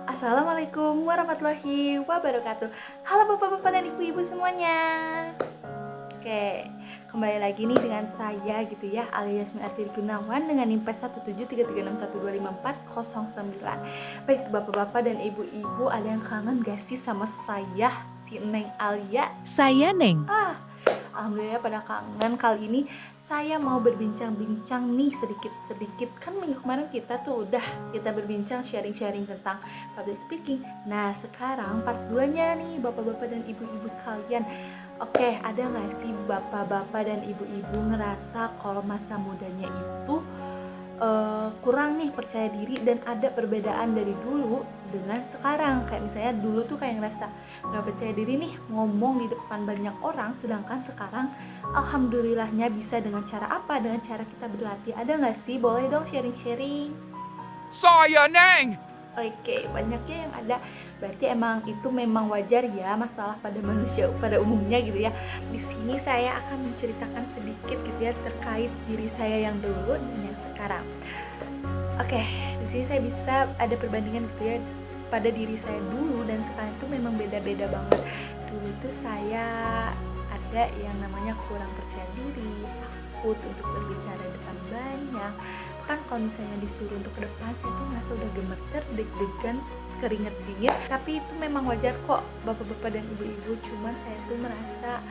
Assalamualaikum warahmatullahi wabarakatuh. Halo bapak-bapak dan ibu-ibu semuanya. Oke, kembali lagi nih dengan saya gitu ya, Alia Yasmin Arti Gunawan dengan NIM 17336125409. Baik bapak-bapak dan ibu-ibu, ada yang kangen gak sih sama saya, si Neng Alia? Saya Neng. Alhamdulillah pada kangen. Kali ini saya mau berbincang-bincang nih sedikit-sedikit. Kan minggu kemarin kita berbincang sharing-sharing tentang public speaking. Nah sekarang part 2-nya nih bapak-bapak dan ibu-ibu sekalian. Oke, ada gak sih bapak-bapak dan ibu-ibu ngerasa kalau masa mudanya itu kurang nih percaya diri dan ada perbedaan dari dulu dengan sekarang? Kayak misalnya dulu tuh kayak ngerasa gak percaya diri nih ngomong di depan banyak orang, sedangkan sekarang alhamdulillahnya bisa dengan cara apa? Dengan cara kita berlatih. Ada gak sih? Boleh dong sharing-sharing. Saya Neng. Oke, banyaknya yang ada. Berarti emang itu memang wajar ya, masalah pada manusia pada umumnya gitu ya. Di sini saya akan menceritakan sedikit gitu ya terkait diri saya yang dulu dan yang sekarang. Oke, di sini saya bisa ada perbandingan gitu ya pada diri saya dulu dan sekarang itu memang beda-beda banget. Dulu itu saya ada yang namanya kurang percaya diri, takut untuk berbicara di depan banyak. Kan kalau misalnya disuruh untuk ke depan, saya tuh ngerasa udah gemeter, deg-degan, keringet dingin. Tapi itu memang wajar kok bapak-bapak dan ibu-ibu. Cuman saya tuh merasa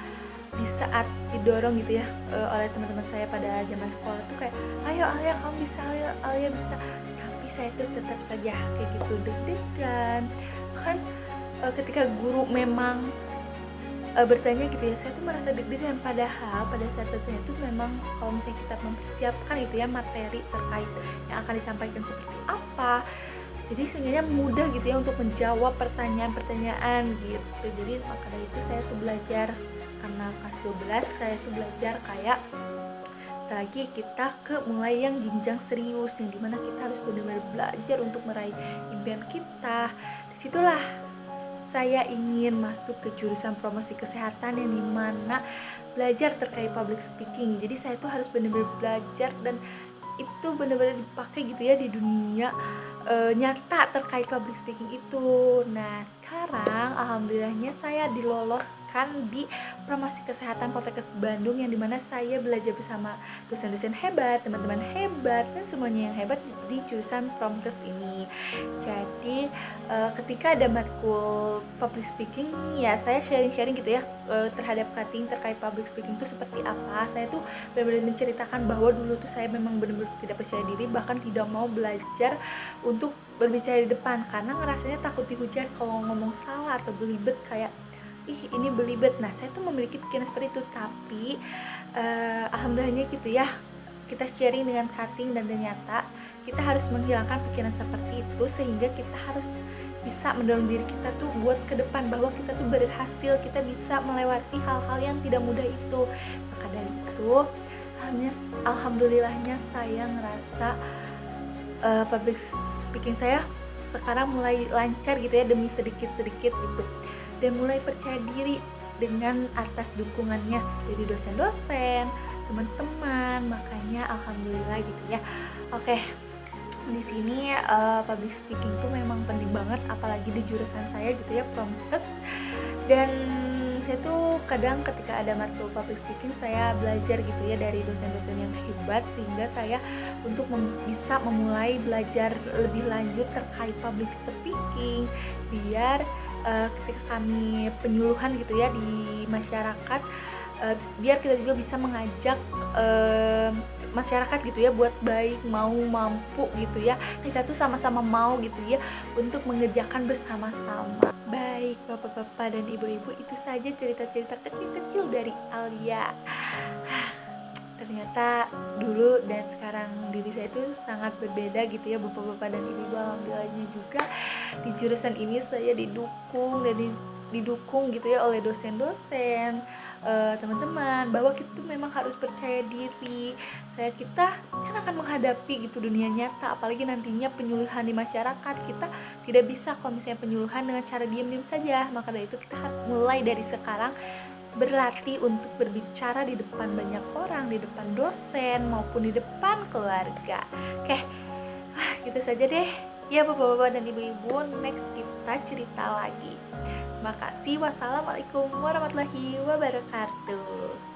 di saat didorong gitu ya oleh teman-teman saya pada zaman sekolah tuh kayak, ayo Alia kamu bisa, ayo Alia bisa. Tapi saya tuh tetap saja kayak gitu deg-degan. Bahkan ketika guru memang bertanya gitu ya, saya tuh merasa deg-degan. Padahal pada saat bertanya itu memang kalau misalnya kita mempersiapkan gitu ya materi terkait yang akan disampaikan seperti apa, jadi sehingga mudah gitu ya untuk menjawab pertanyaan-pertanyaan gitu. Jadi maka dari itu saya tuh belajar, karena kelas 12 saya tuh belajar kayak lagi kita ke mulai yang jenjang serius, yang dimana kita harus benar-benar belajar untuk meraih impian kita. Disitulah saya ingin masuk ke jurusan promosi kesehatan yang dimana belajar terkait public speaking. Jadi saya tuh harus benar-benar belajar dan itu benar-benar dipakai gitu ya di dunia nyata terkait public speaking itu. Nah sekarang alhamdulillahnya saya diloloskan di promosi kesehatan Poltekkes Bandung, yang dimana saya belajar bersama dosen-dosen hebat, teman-teman hebat, dan semuanya yang hebat di jurusan Promkes ini. Jadi ketika ada matkul public speaking ya saya sharing-sharing gitu ya terhadap cutting terkait public speaking itu seperti apa. Saya tuh benar-benar menceritakan bahwa dulu tuh saya memang benar-benar tidak percaya diri, bahkan tidak mau belajar untuk berbicara di depan karena ngerasanya takut dihujat kalau ngomong salah atau belibet, kayak ih ini belibet. Nah saya tuh memiliki pikiran seperti itu, tapi alhamdulillahnya gitu ya, kita sharing dengan cutting dan ternyata kita harus menghilangkan pikiran seperti itu sehingga kita harus bisa mendorong diri kita tuh buat ke depan, bahwa kita tuh berhasil, kita bisa melewati hal-hal yang tidak mudah itu. Maka dari itu alhamdulillahnya saya ngerasa public speaking saya sekarang mulai lancar gitu ya, demi sedikit-sedikit gitu, dan mulai percaya diri dengan atas dukungannya dari dosen-dosen, teman-teman. Makanya alhamdulillah gitu ya. Oke, di sini public speaking tuh memang penting banget, apalagi di jurusan saya gitu ya, Promkes. Dan saya tuh kadang ketika ada matkul public speaking saya belajar gitu ya dari dosen-dosen yang hebat, sehingga saya untuk bisa memulai belajar lebih lanjut terkait public speaking, biar ketika kami penyuluhan gitu ya di masyarakat, biar kita juga bisa mengajak masyarakat gitu ya buat baik, mau, mampu gitu ya, kita tuh sama-sama mau gitu ya untuk mengerjakan bersama-sama. Baik bapak-bapak dan ibu-ibu, itu saja cerita-cerita kecil-kecil dari Alia. Ternyata dulu dan sekarang diri saya itu sangat berbeda gitu ya bapak-bapak dan ibu-ibu. Alhamdulillahnya juga di jurusan ini saya didukung dan didukung gitu ya oleh dosen-dosen, teman-teman, bahwa kita tuh memang harus percaya diri. Kita kan akan menghadapi gitu dunia nyata, apalagi nantinya penyuluhan di masyarakat. Kita tidak bisa kalau misalnya penyuluhan dengan cara diam-diam saja. Maka dari itu kita harus mulai dari sekarang berlatih untuk berbicara di depan banyak orang, di depan dosen maupun di depan keluarga. Oke, gitu saja deh Ya bapak-bapak dan ibu-ibu, next kita cerita lagi. Makasih, wassalamualaikum warahmatullahi wabarakatuh.